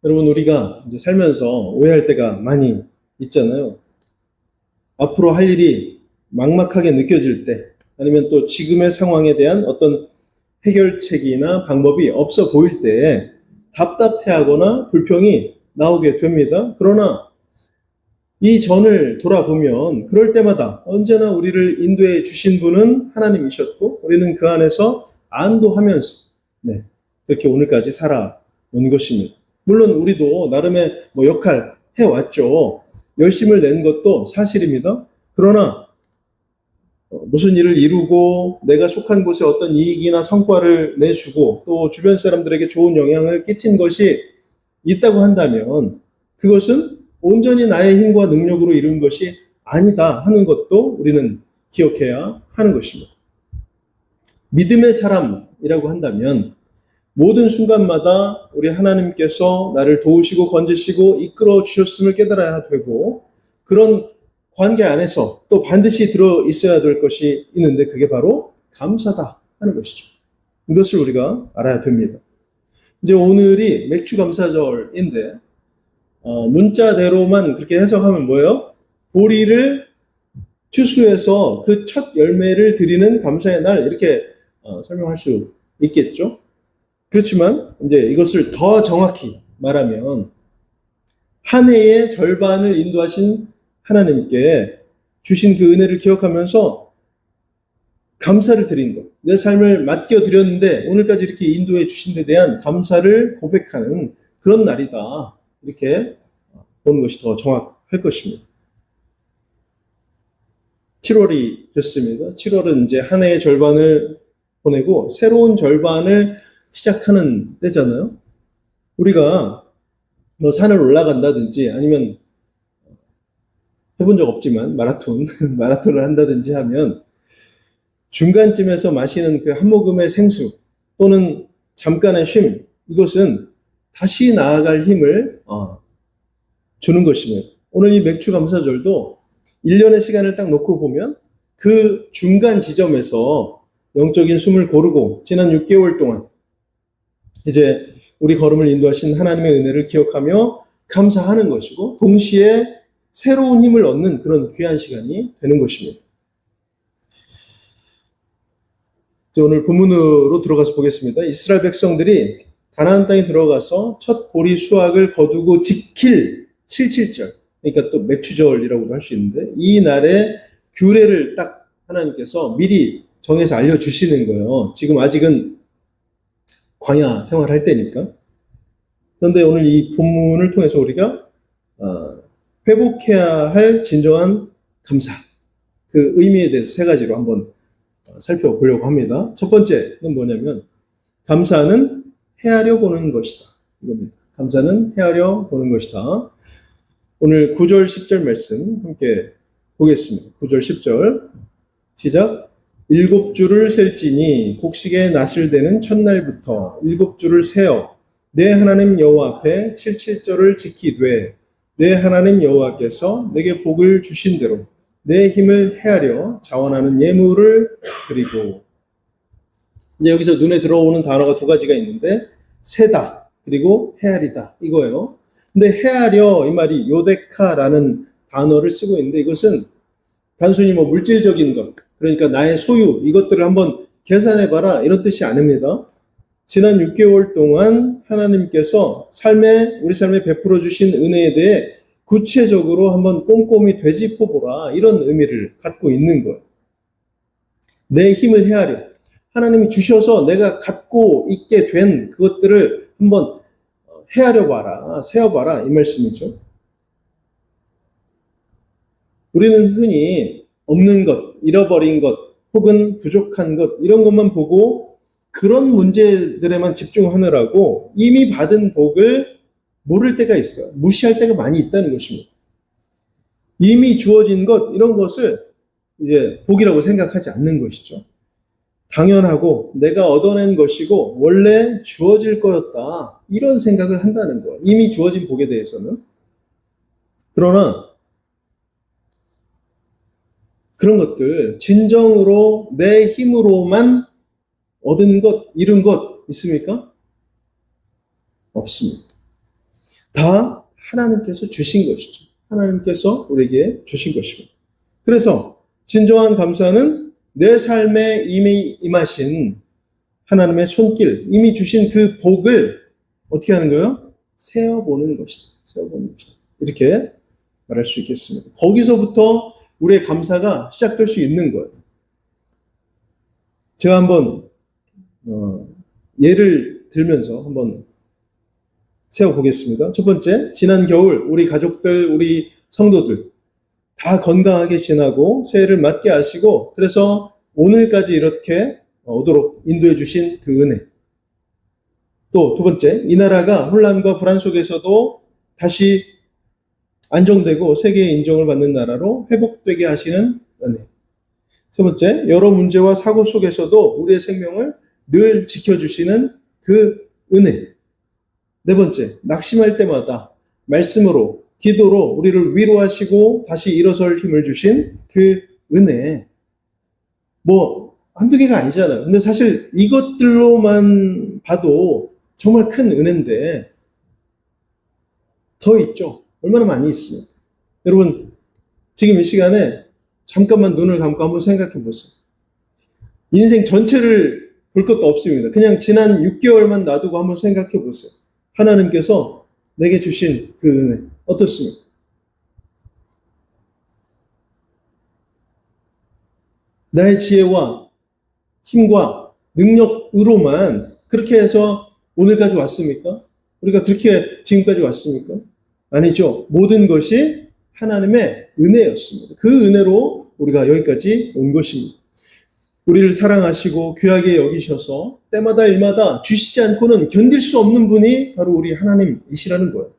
여러분, 우리가 이제 살면서 오해할 때가 많이 있잖아요. 앞으로 할 일이 막막하게 느껴질 때, 아니면 또 지금의 상황에 대한 어떤 해결책이나 방법이 없어 보일 때 답답해하거나 불평이 나오게 됩니다. 그러나 이 전을 돌아보면 그럴 때마다 언제나 우리를 인도해 주신 분은 하나님이셨고, 우리는 그 안에서 안도하면서 그렇게 오늘까지 살아온 것입니다. 물론 우리도 나름의 역할 해왔죠. 열심을 낸 것도 사실입니다. 그러나 무슨 일을 이루고 내가 속한 곳에 어떤 이익이나 성과를 내주고 또 주변 사람들에게 좋은 영향을 끼친 것이 있다고 한다면 그것은 온전히 나의 힘과 능력으로 이룬 것이 아니다 하는 것도 우리는 기억해야 하는 것입니다. 믿음의 사람이라고 한다면 모든 순간마다 우리 하나님께서 나를 도우시고 건지시고 이끌어 주셨음을 깨달아야 되고, 그런 관계 안에서 또 반드시 들어 있어야 될 것이 있는데 그게 바로 감사다 하는 것이죠. 이것을 우리가 알아야 됩니다. 이제 오늘이 맥주감사절인데 문자대로만 그렇게 해석하면 뭐예요? 보리를 추수해서 그 첫 열매를 드리는 감사의 날, 이렇게 설명할 수 있겠죠. 그렇지만 이제 이것을 더 정확히 말하면 한 해의 절반을 인도하신 하나님께 주신 그 은혜를 기억하면서 감사를 드린 것, 내 삶을 맡겨드렸는데 오늘까지 이렇게 인도해 주신 데 대한 감사를 고백하는 그런 날이다, 이렇게 보는 것이 더 정확할 것입니다. 7월이 됐습니다. 7월은 이제 한 해의 절반을 보내고 새로운 절반을 시작하는 때잖아요. 우리가 산을 올라간다든지 아니면 해본 적 없지만 마라톤을 한다든지 하면 중간쯤에서 마시는 그 한 모금의 생수 또는 잠깐의 쉼, 이것은 다시 나아갈 힘을 주는 것입니다. 오늘 이 맥주감사절도 1년의 시간을 딱 놓고 보면 그 중간 지점에서 영적인 숨을 고르고 지난 6개월 동안 이제 우리 걸음을 인도하신 하나님의 은혜를 기억하며 감사하는 것이고, 동시에 새로운 힘을 얻는 그런 귀한 시간이 되는 것입니다. 오늘 본문으로 들어가서 보겠습니다. 이스라엘 백성들이 가나안 땅에 들어가서 첫 보리 수확을 거두고 지킬 77절, 그러니까 또 맥주절이라고도 할 수 있는데, 이 날에 규례를 딱 하나님께서 미리 정해서 알려주시는 거예요. 지금 아직은 광야 생활할 때니까. 그런데 오늘 이 본문을 통해서 우리가 회복해야 할 진정한 감사, 그 의미에 대해서 세 가지로 한번 살펴보려고 합니다. 첫 번째는 뭐냐면 감사는 헤아려 보는 것이다, 이겁니다. 감사는 헤아려 보는 것이다. 오늘 9절 10절 말씀 함께 보겠습니다. 9절 10절 시작. 7주를 셀지니 곡식의 낫을 대는 첫날부터 7주를 세어 내 하나님 여호와 앞에 77절을 지키되 내 하나님 여호와께서 내게 복을 주신 대로 내 힘을 헤아려 자원하는 예물을 드리고. 이제 여기서 눈에 들어오는 단어가 두 가지가 있는데 세다 그리고 헤아리다, 이거예요. 근데 헤아려, 이 말이 요데카라는 단어를 쓰고 있는데 이것은 단순히 물질적인 것, 그러니까 나의 소유, 이것들을 한번 계산해봐라, 이런 뜻이 아닙니다. 지난 6개월 동안 하나님께서 우리 삶에 베풀어 주신 은혜에 대해 구체적으로 한번 꼼꼼히 되짚어보라, 이런 의미를 갖고 있는 거예요. 내 힘을 헤아려, 하나님이 주셔서 내가 갖고 있게 된 그것들을 한번 헤아려봐라, 세어봐라, 이 말씀이죠. 우리는 흔히 없는 것, 잃어버린 것, 혹은 부족한 것, 이런 것만 보고 그런 문제들에만 집중하느라고 이미 받은 복을 모를 때가 있어요. 무시할 때가 많이 있다는 것입니다. 이미 주어진 것, 이런 것을 이제 복이라고 생각하지 않는 것이죠. 당연하고 내가 얻어낸 것이고 원래 주어질 거였다, 이런 생각을 한다는 거예요. 이미 주어진 복에 대해서는. 그러나 그런 것들, 진정으로 내 힘으로만 얻은 것, 이룬 것 있습니까? 없습니다. 다 하나님께서 주신 것이죠. 하나님께서 우리에게 주신 것입니다. 그래서 진정한 감사는 내 삶에 이미 임하신 하나님의 손길, 이미 주신 그 복을 어떻게 하는 거예요? 세어보는 것이다. 세어보는 것이다. 이렇게 말할 수 있겠습니다. 거기서부터 우리의 감사가 시작될 수 있는 거예요. 제가 한번 예를 들면서 한번 세워보겠습니다. 첫 번째, 지난 겨울 우리 가족들, 우리 성도들 다 건강하게 지나고 새해를 맞게 하시고 그래서 오늘까지 이렇게 오도록 인도해 주신 그 은혜. 또 두 번째, 이 나라가 혼란과 불안 속에서도 다시 안정되고 세계의 인정을 받는 나라로 회복되게 하시는 은혜. 세 번째, 여러 문제와 사고 속에서도 우리의 생명을 늘 지켜주시는 그 은혜. 네 번째, 낙심할 때마다 말씀으로, 기도로 우리를 위로하시고 다시 일어설 힘을 주신 그 은혜. 뭐 한두 개가 아니잖아요. 근데 사실 이것들로만 봐도 정말 큰 은혜인데 더 있죠. 얼마나 많이 있습니다. 여러분, 지금 이 시간에 잠깐만 눈을 감고 한번 생각해 보세요. 인생 전체를 볼 것도 없습니다. 그냥 지난 6개월만 놔두고 한번 생각해 보세요. 하나님께서 내게 주신 그 은혜 어떻습니까? 나의 지혜와 힘과 능력으로만 그렇게 해서 오늘까지 왔습니까? 우리가 그렇게 지금까지 왔습니까? 아니죠. 모든 것이 하나님의 은혜였습니다. 그 은혜로 우리가 여기까지 온 것입니다. 우리를 사랑하시고 귀하게 여기셔서 때마다 일마다 주시지 않고는 견딜 수 없는 분이 바로 우리 하나님이시라는 거예요.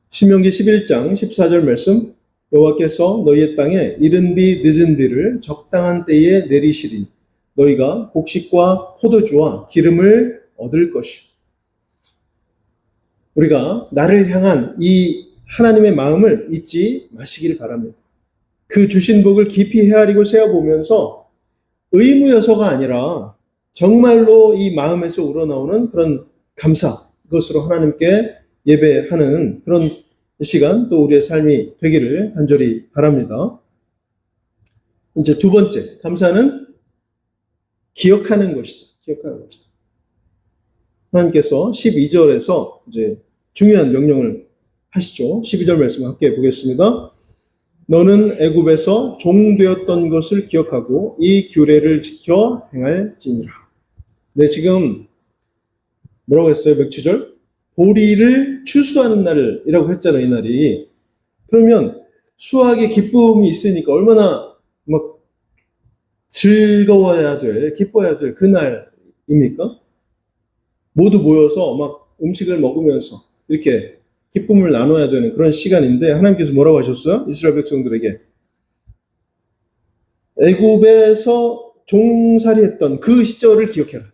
신명기 11장 14절 말씀, 여호와께서 너희의 땅에 이른 비 늦은 비를 적당한 때에 내리시리 너희가 곡식과 포도주와 기름을 얻을 것이요. 우리가 나를 향한 이 하나님의 마음을 잊지 마시길 바랍니다. 그 주신 복을 깊이 헤아리고 세어보면서 의무여서가 아니라 정말로 이 마음에서 우러나오는 그런 감사, 그것으로 하나님께 예배하는 그런 시간, 또 우리의 삶이 되기를 간절히 바랍니다. 이제 두 번째, 감사는 기억하는 것이다. 기억하는 것이다. 하나님께서 12절에서 이제 중요한 명령을 하시죠. 12절 말씀 함께 보겠습니다. 너는 애굽에서 종되었던 것을 기억하고 이 규례를 지켜 행할지니라. 네, 지금 뭐라고 했어요? 몇 주절? 보리를 추수하는 날이라고 했잖아요, 이 날이. 그러면 수확의 기쁨이 있으니까 얼마나 막 즐거워야 될, 기뻐야 될 그날입니까? 모두 모여서 막 음식을 먹으면서 이렇게 기쁨을 나눠야 되는 그런 시간인데 하나님께서 뭐라고 하셨어요? 이스라엘 백성들에게 애굽에서 종살이했던 그 시절을 기억해라.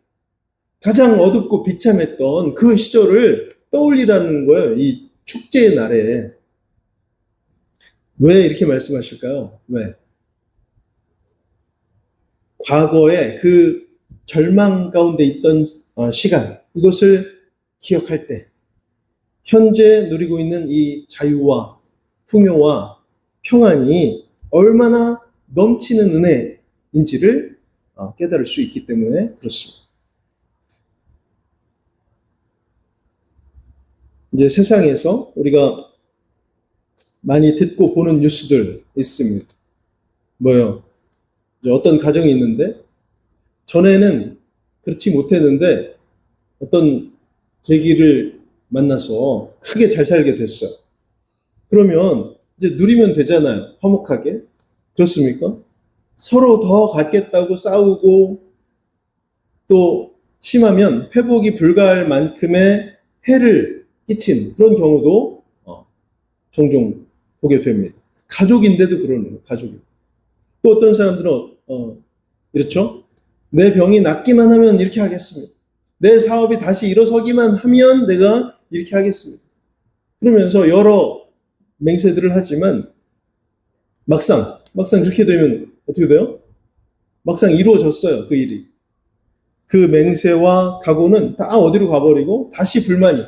가장 어둡고 비참했던 그 시절을 떠올리라는 거예요. 이 축제의 날에. 왜 이렇게 말씀하실까요? 왜? 과거에 그 절망 가운데 있던 시간, 이것을 기억할 때 현재 누리고 있는 이 자유와 풍요와 평안이 얼마나 넘치는 은혜인지를 깨달을 수 있기 때문에 그렇습니다. 이제 세상에서 우리가 많이 듣고 보는 뉴스들 있습니다. 뭐요? 이제 어떤 가정이 있는데 전에는 그렇지 못했는데 어떤 계기를 만나서 크게 잘 살게 됐어요. 그러면 이제 누리면 되잖아요. 화목하게. 그렇습니까? 서로 더 갖겠다고 싸우고 또 심하면 회복이 불가할 만큼의 해를 끼친 그런 경우도 종종 보게 됩니다. 가족인데도 그러는 거예요. 가족이. 또 어떤 사람들은 이렇죠. 내 병이 낫기만 하면 이렇게 하겠습니다. 내 사업이 다시 일어서기만 하면 내가 이렇게 하겠습니다. 그러면서 여러 맹세들을 하지만 막상 그렇게 되면 어떻게 돼요? 막상 이루어졌어요. 그 일이. 그 맹세와 각오는 다 어디로 가버리고 다시 불만이,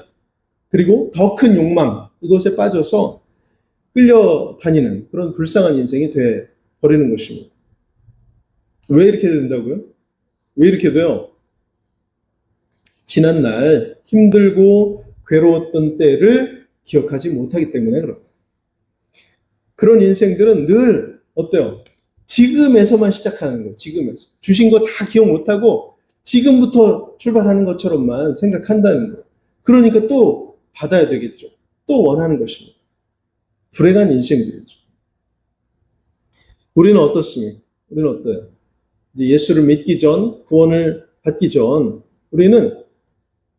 그리고 더 큰 욕망, 이것에 빠져서 끌려다니는 그런 불쌍한 인생이 돼 버리는 것입니다. 왜 이렇게 된다고요? 왜 이렇게 돼요? 지난날 힘들고 괴로웠던 때를 기억하지 못하기 때문에 그렇다. 그런 인생들은 늘 어때요? 지금에서만 시작하는 거예요. 지금에서. 주신 거 다 기억 못하고 지금부터 출발하는 것처럼만 생각한다는 거예요. 그러니까 또 받아야 되겠죠. 또 원하는 것입니다. 불행한 인생들이죠. 우리는 어떻습니까? 우리는 어때요? 이제 예수를 믿기 전, 구원을 받기 전, 우리는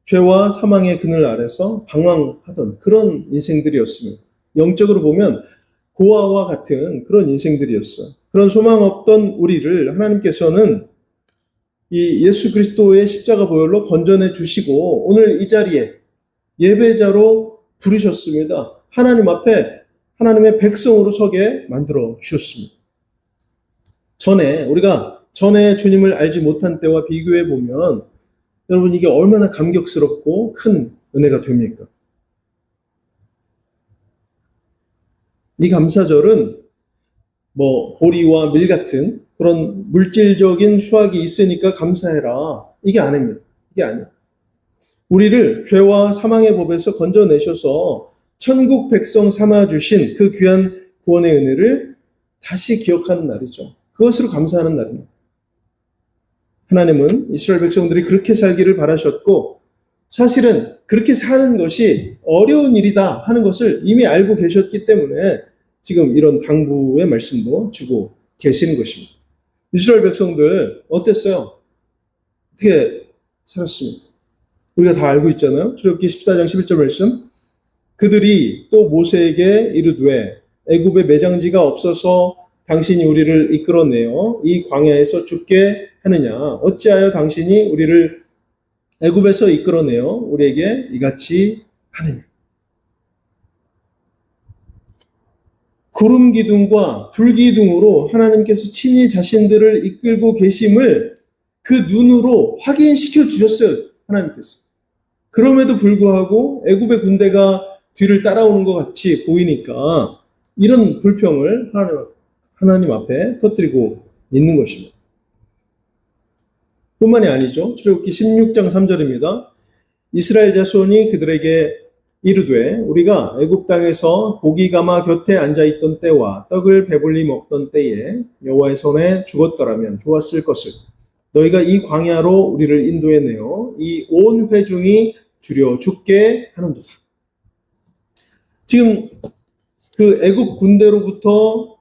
죄와 사망의 그늘 아래서 방황하던 그런 인생들이었습니다. 영적으로 보면 고아와 같은 그런 인생들이었어요. 그런 소망 없던 우리를 하나님께서는 이 예수 그리스도의 십자가 보혈로 건져내 주시고 오늘 이 자리에 예배자로 부르셨습니다. 하나님 앞에 하나님의 백성으로 서게 만들어 주셨습니다. 우리가 전에 주님을 알지 못한 때와 비교해 보면 여러분 이게 얼마나 감격스럽고 큰 은혜가 됩니까? 이 감사절은 보리와 밀 같은 그런 물질적인 수확이 있으니까 감사해라. 이게 아닙니다. 이게 아니에요. 우리를 죄와 사망의 법에서 건져내셔서 천국 백성 삼아주신 그 귀한 구원의 은혜를 다시 기억하는 날이죠. 그것으로 감사하는 날입니다. 하나님은 이스라엘 백성들이 그렇게 살기를 바라셨고 사실은 그렇게 사는 것이 어려운 일이다 하는 것을 이미 알고 계셨기 때문에 지금 이런 당부의 말씀도 주고 계시는 것입니다. 이스라엘 백성들 어땠어요? 어떻게 살았습니까? 우리가 다 알고 있잖아요. 출애굽기 14장 11절 말씀. 그들이 또 모세에게 이르되 애굽에 매장지가 없어서 당신이 우리를 이끌어내어 이 광야에서 죽게 하느냐? 어찌하여 당신이 우리를 애굽에서 이끌어내어 우리에게 이같이 하느냐? 구름 기둥과 불 기둥으로 하나님께서 친히 자신들을 이끌고 계심을 그 눈으로 확인시켜 주셨어요. 하나님께서. 그럼에도 불구하고 애굽의 군대가 뒤를 따라오는 것 같이 보이니까 이런 불평을 하나님 앞에 터뜨리고 있는 것입니다. 뿐만이 아니죠. 출애굽기 16장 3절입니다. 이스라엘 자손이 그들에게 이르되 우리가 애굽 땅에서 고기 가마 곁에 앉아있던 때와 떡을 배불리 먹던 때에 여호와의 손에 죽었더라면 좋았을 것을 너희가 이 광야로 우리를 인도해내어 이 온 회중이 주려 죽게 하는도다. 지금 그 애굽 군대로부터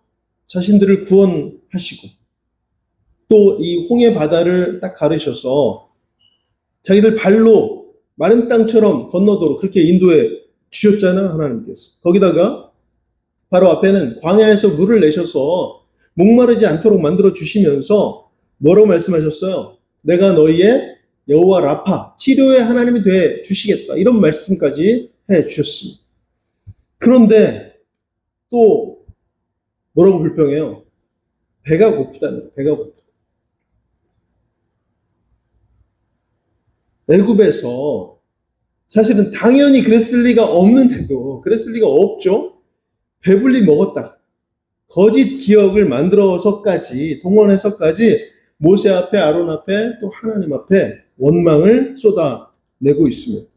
자신들을 구원하시고 또 이 홍해 바다를 딱 가르셔서 자기들 발로 마른 땅처럼 건너도록 그렇게 인도해 주셨잖아요. 하나님께서. 거기다가 바로 앞에는 광야에서 물을 내셔서 목마르지 않도록 만들어 주시면서 뭐라고 말씀하셨어요? 내가 너희의 여호와 라파, 치료의 하나님이 돼 주시겠다. 이런 말씀까지 해 주셨습니다. 그런데 또 뭐라고 불평해요? 배가 고프다는, 배가 고프다. 애굽에서 사실은 당연히 그랬을 리가 없는데도, 그랬을 리가 없죠. 배불리 먹었다. 거짓 기억을 만들어서까지, 동원해서까지 모세 앞에, 아론 앞에, 또 하나님 앞에 원망을 쏟아내고 있습니다.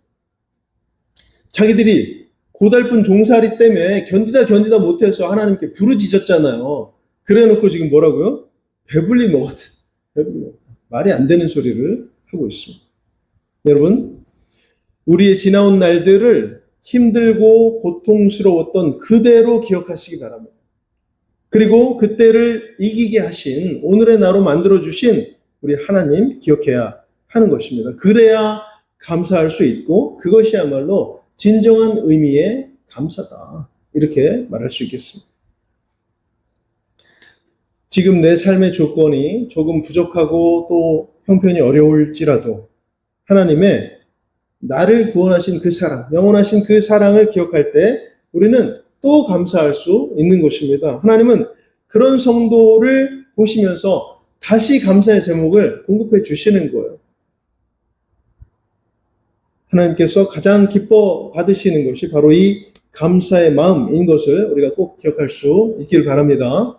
자기들이 고달픈 종살이 때문에 견디다 못해서 하나님께 부르짖었잖아요. 그래놓고 지금 뭐라고요? 배불리 먹었다. 배불리 먹었다. 말이 안 되는 소리를 하고 있습니다. 여러분, 우리의 지나온 날들을 힘들고 고통스러웠던 그대로 기억하시기 바랍니다. 그리고 그때를 이기게 하신 오늘의 나로 만들어주신 우리 하나님 기억해야 하는 것입니다. 그래야 감사할 수 있고 그것이야말로 진정한 의미의 감사다. 이렇게 말할 수 있겠습니다. 지금 내 삶의 조건이 조금 부족하고 또 형편이 어려울지라도 하나님의 나를 구원하신 그 사랑, 영원하신 그 사랑을 기억할 때 우리는 또 감사할 수 있는 것입니다. 하나님은 그런 성도를 보시면서 다시 감사의 제목을 공급해 주시는 거예요. 하나님께서 가장 기뻐 받으시는 것이 바로 이 감사의 마음인 것을 우리가 꼭 기억할 수 있기를 바랍니다.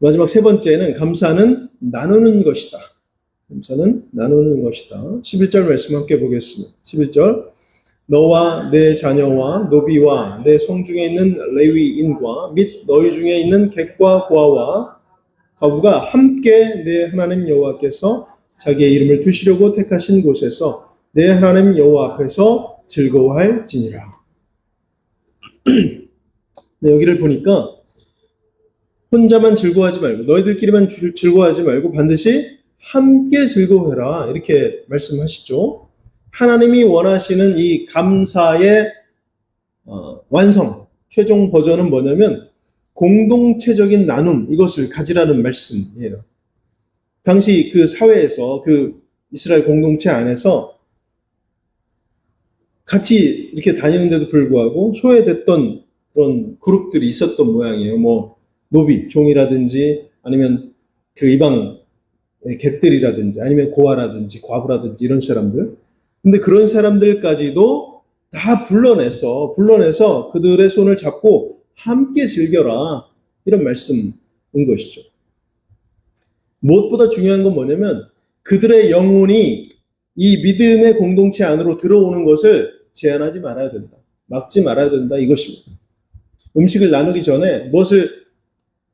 마지막 세 번째는 감사는 나누는 것이다. 감사는 나누는 것이다. 11절 말씀 함께 보겠습니다. 11절 너와 내 자녀와 노비와 내 성중에 있는 레위인과 및 너희 중에 있는 객과 고아와 과부가 함께 내 하나님 여호와께서 자기의 이름을 두시려고 택하신 곳에서 내 하나님 여호와 앞에서 즐거워할지니라. 네, 여기를 보니까 혼자만 즐거워하지 말고 너희들끼리만 즐거워하지 말고 반드시 함께 즐거워해라 이렇게 말씀하시죠. 하나님이 원하시는 이 감사의 완성, 최종 버전은 뭐냐면 공동체적인 나눔, 이것을 가지라는 말씀이에요. 당시 그 사회에서 그 이스라엘 공동체 안에서 같이 이렇게 다니는데도 불구하고 소외됐던 그런 그룹들이 있었던 모양이에요. 뭐 노비, 종이라든지 아니면 그 이방 객들이라든지 아니면 고아라든지 과부라든지 이런 사람들. 근데 그런 사람들까지도 다 불러내서 그들의 손을 잡고 함께 즐겨라 이런 말씀인 것이죠. 무엇보다 중요한 건 뭐냐면 그들의 영혼이 이 믿음의 공동체 안으로 들어오는 것을 제한하지 말아야 된다. 막지 말아야 된다 이것입니다. 음식을 나누기 전에 무엇을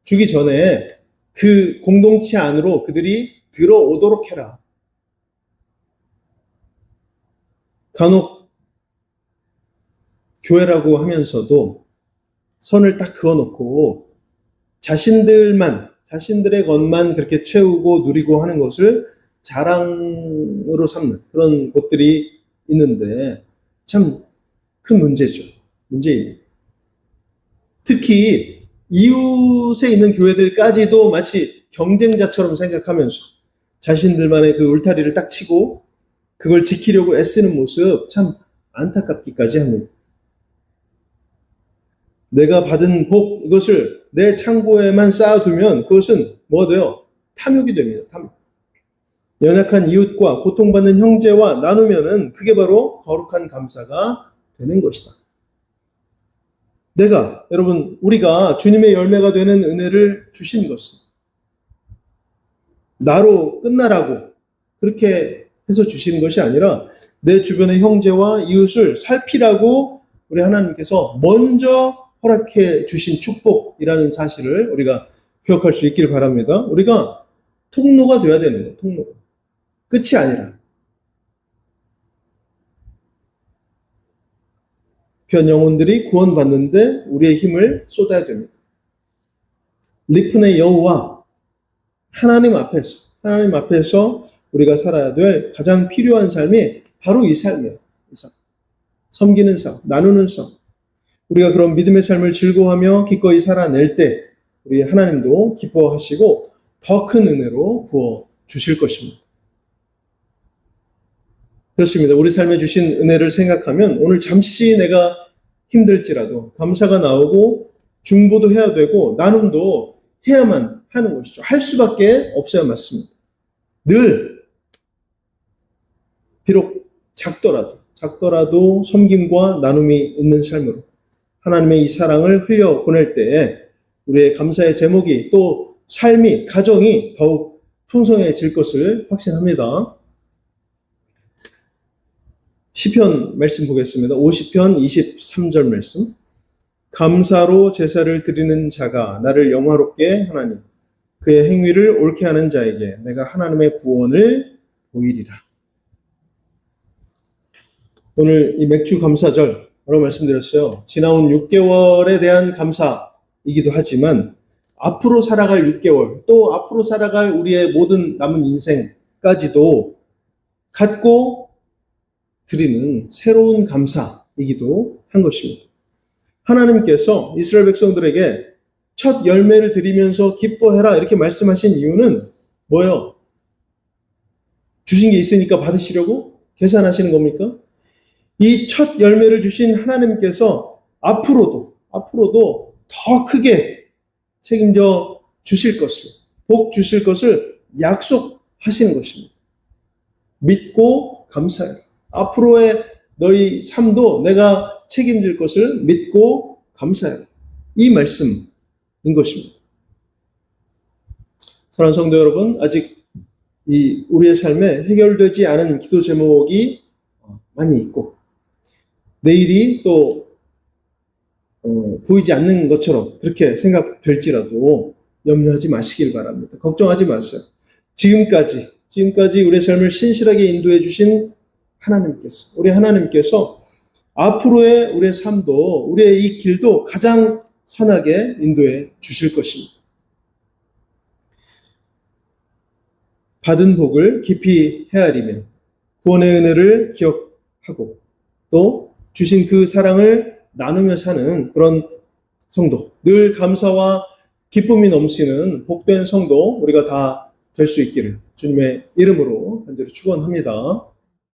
주기 전에 그 공동체 안으로 그들이 들어오도록 해라. 간혹 교회라고 하면서도 선을 딱 그어놓고 자신들의 것만 그렇게 채우고 누리고 하는 것을 자랑으로 삼는 그런 곳들이 있는데 참 큰 문제죠. 문제입니다. 특히 이웃에 있는 교회들까지도 마치 경쟁자처럼 생각하면서 자신들만의 그 울타리를 딱 치고 그걸 지키려고 애쓰는 모습 참 안타깝기까지 합니다. 내가 받은 복 이것을 내 창고에만 쌓아두면 그것은 뭐가 돼요? 탐욕이 됩니다. 탐욕. 연약한 이웃과 고통받는 형제와 나누면은 그게 바로 거룩한 감사가 되는 것이다. 우리가 주님의 열매가 되는 은혜를 주신 것은 나로 끝나라고 그렇게 해서 주시는 것이 아니라 내 주변의 형제와 이웃을 살피라고 우리 하나님께서 먼저 허락해 주신 축복이라는 사실을 우리가 기억할 수 있기를 바랍니다. 우리가 통로가 되어야 되는 거예요. 통로. 끝이 아니라. 귀한 영혼들이 구원받는데 우리의 힘을 쏟아야 됩니다. 리프네 여호와 하나님 앞에서 우리가 살아야 될 가장 필요한 삶이 바로 이 삶이에요. 이 삶. 섬기는 삶, 나누는 삶. 우리가 그런 믿음의 삶을 즐거워하며 기꺼이 살아낼 때 우리 하나님도 기뻐하시고 더 큰 은혜로 부어 주실 것입니다. 그렇습니다. 우리 삶에 주신 은혜를 생각하면 오늘 잠시 내가 힘들지라도 감사가 나오고 중보도 해야 되고 나눔도 해야만 하는 것이죠. 할 수밖에 없어야 맞습니다. 늘 비록 작더라도 섬김과 나눔이 있는 삶으로 하나님의 이 사랑을 흘려보낼 때에 우리의 감사의 제목이 또 삶이, 가정이 더욱 풍성해질 것을 확신합니다. 시편 말씀 보겠습니다. 50편 23절 말씀. 감사로 제사를 드리는 자가 나를 영화롭게 하나니 그의 행위를 옳게 하는 자에게 내가 하나님의 구원을 보이리라. 오늘 이 맥주 감사절 라고 말씀드렸어요. 지나온 6개월에 대한 감사이기도 하지만 앞으로 살아갈 6개월 또 앞으로 살아갈 우리의 모든 남은 인생까지도 갖고 드리는 새로운 감사이기도 한 것입니다. 하나님께서 이스라엘 백성들에게 첫 열매를 드리면서 기뻐해라 이렇게 말씀하신 이유는 뭐예요? 주신 게 있으니까 받으시려고 계산하시는 겁니까? 이 첫 열매를 주신 하나님께서 앞으로도 더 크게 책임져 주실 것을, 복 주실 것을 약속하시는 것입니다. 믿고 감사해라. 앞으로의 너희 삶도 내가 책임질 것을 믿고 감사해라. 이 말씀인 것입니다. 사랑하는 성도 여러분, 아직 우리의 삶에 해결되지 않은 기도 제목이 많이 있고, 내일이 또 보이지 않는 것처럼 그렇게 생각될지라도 염려하지 마시길 바랍니다. 걱정하지 마세요. 지금까지 우리의 삶을 신실하게 인도해 주신 우리 하나님께서 앞으로의 우리의 삶도, 우리의 이 길도 가장 선하게 인도해 주실 것입니다. 받은 복을 깊이 헤아리며 구원의 은혜를 기억하고 또 주신 그 사랑을 나누며 사는 그런 성도, 늘 감사와 기쁨이 넘치는 복된 성도 우리가 다 될 수 있기를 주님의 이름으로 간절히 축원합니다.